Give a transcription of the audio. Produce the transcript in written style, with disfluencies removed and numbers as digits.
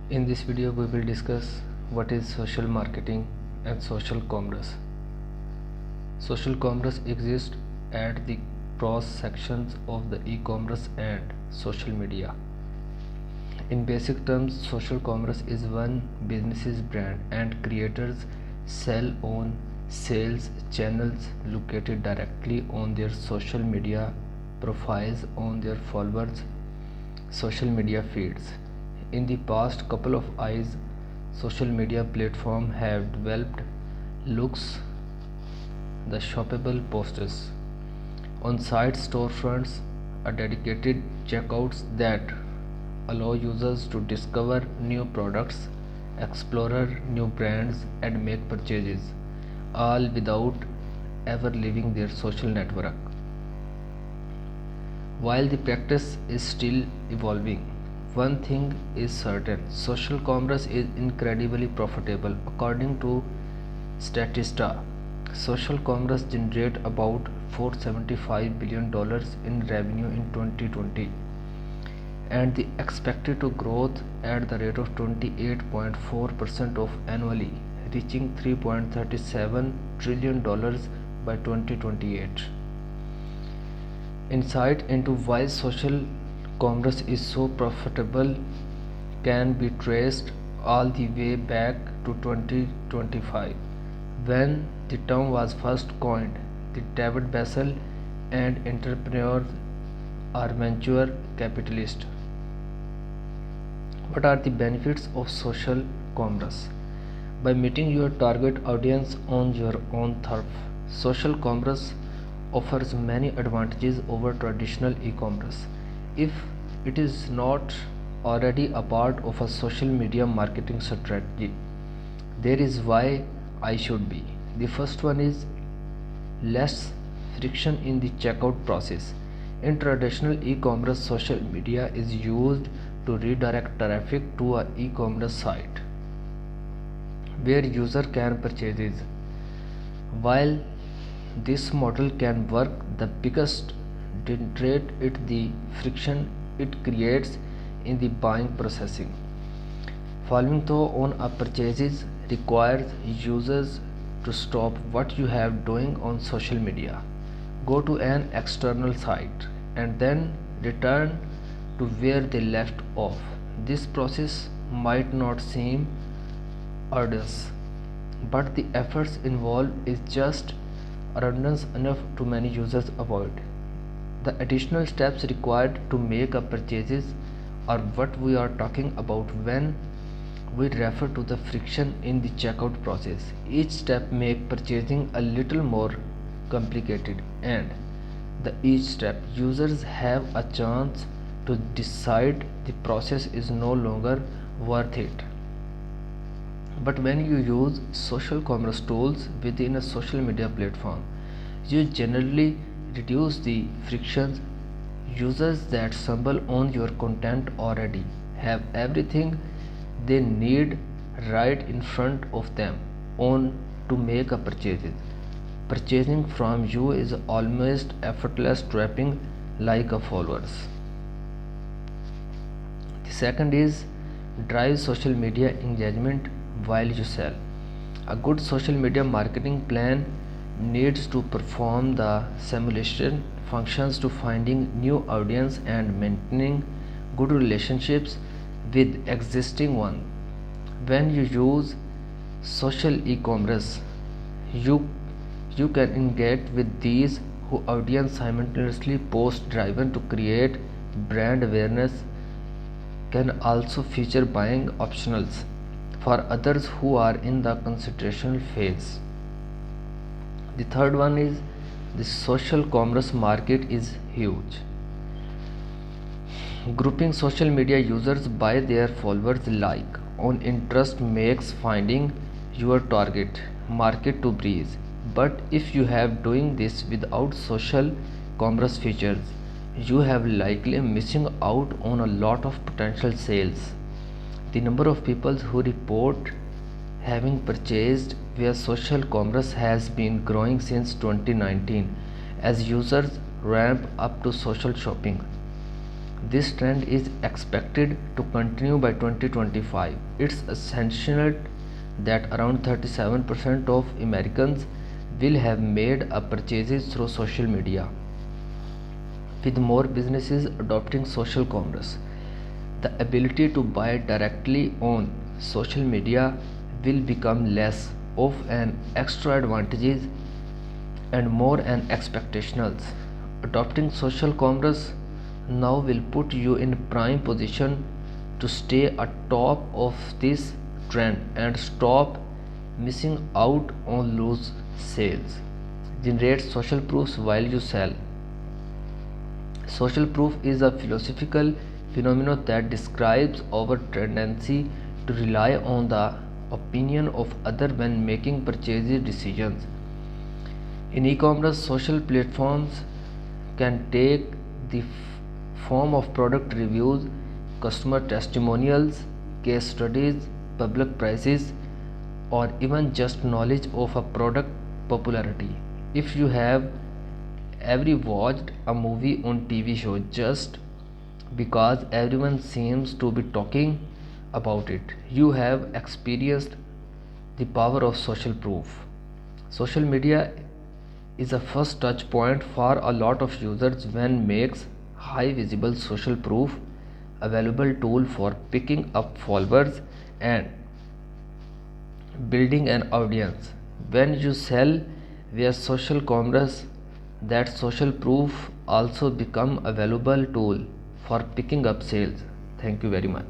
In this video, we will discuss what is social marketing and social commerce. Social commerce exists at the cross sections of the e-commerce and social media. In basic terms, social commerce is when businesses, brand and creators sell on sales channels located directly on their social media profiles on their followers' social media feeds. In the past couple of years, social media platforms have developed looks the shoppable posters on-site storefronts are dedicated checkouts that allow users to discover new products, explore new brands, and make purchases, all without ever leaving their social network. While the practice is still evolving, one thing is certain: social commerce is incredibly profitable. According to Statista, social commerce generated about $475 billion in revenue in 2020 and the expected to growth at the rate of 28.4% of annually, reaching $3.37 trillion by 2028. Insight into why social commerce is so profitable can be traced all the way back to 2025 when the term was first coined. The David Bessel and entrepreneurs are venture capitalists. What are the benefits of social commerce? By meeting your target audience on your own turf, social commerce offers many advantages over traditional e-commerce. If it is not already a part of a social media marketing strategy, there is why I should be. The first one is less friction in the checkout process. In traditional e-commerce, social media is used to redirect traffic to a e-commerce site where user can purchase. While this model can work, the biggest deterrent is the friction it creates in the buying processing. Following through on a purchase requires users to stop what you have doing on social media, go to an external site, and then return to where they left off. This process might not seem arduous, but the efforts involved is just redundant enough to many users avoid. The additional steps required to make a purchase are what we are talking about when we refer to the friction in the checkout process. Each step makes purchasing a little more complicated, and each step users have a chance to decide the process is no longer worth it. But when you use social commerce tools within a social media platform, you generally reduce the frictions. Users that stumble on your content already have everything they need right in front of them on to make a purchase. Purchasing from you is almost effortless, trapping like a followers. The second is drive social media engagement while you sell. A good social media marketing plan needs to perform the simulation functions to finding new audience and maintaining good relationships with existing one. When you use social e-commerce, you you can engage with these who audience simultaneously post driven to create brand awareness, can also feature buying optionals for others who are in the consideration phase. The third one is the social commerce market is huge. Grouping social media users by their followers like on interest makes finding your target market to breeze. But if you have doing this without social commerce features, you have likely missing out on a lot of potential sales. The number of people who report having purchased via social commerce has been growing since 2019 as users ramp up to social shopping. This trend is expected to continue by 2025. It's essential that around 37% of Americans will have made a purchases through social media. With more businesses adopting social commerce, the ability to buy directly on social media will become less of an extra advantage and more an expectations. Adopting social commerce now will put you in prime position to stay atop of this trend and stop missing out on loose sales. Generate social proofs while you sell. Social proof is a philosophical phenomenon that describes our tendency to rely on the opinion of others when making purchase decisions. In e-commerce, social platforms can take the form of product reviews, customer testimonials, case studies, public prices, or even just knowledge of a product popularity. If you have ever watched a movie on TV show just because everyone seems to be talking about it, you have experienced the power of social proof. Social media is a first touch point for a lot of users when makes high visible social proof available tool for picking up followers and building an audience. When you sell via social commerce, that social proof also become available tool for picking up sales. Thank you very much.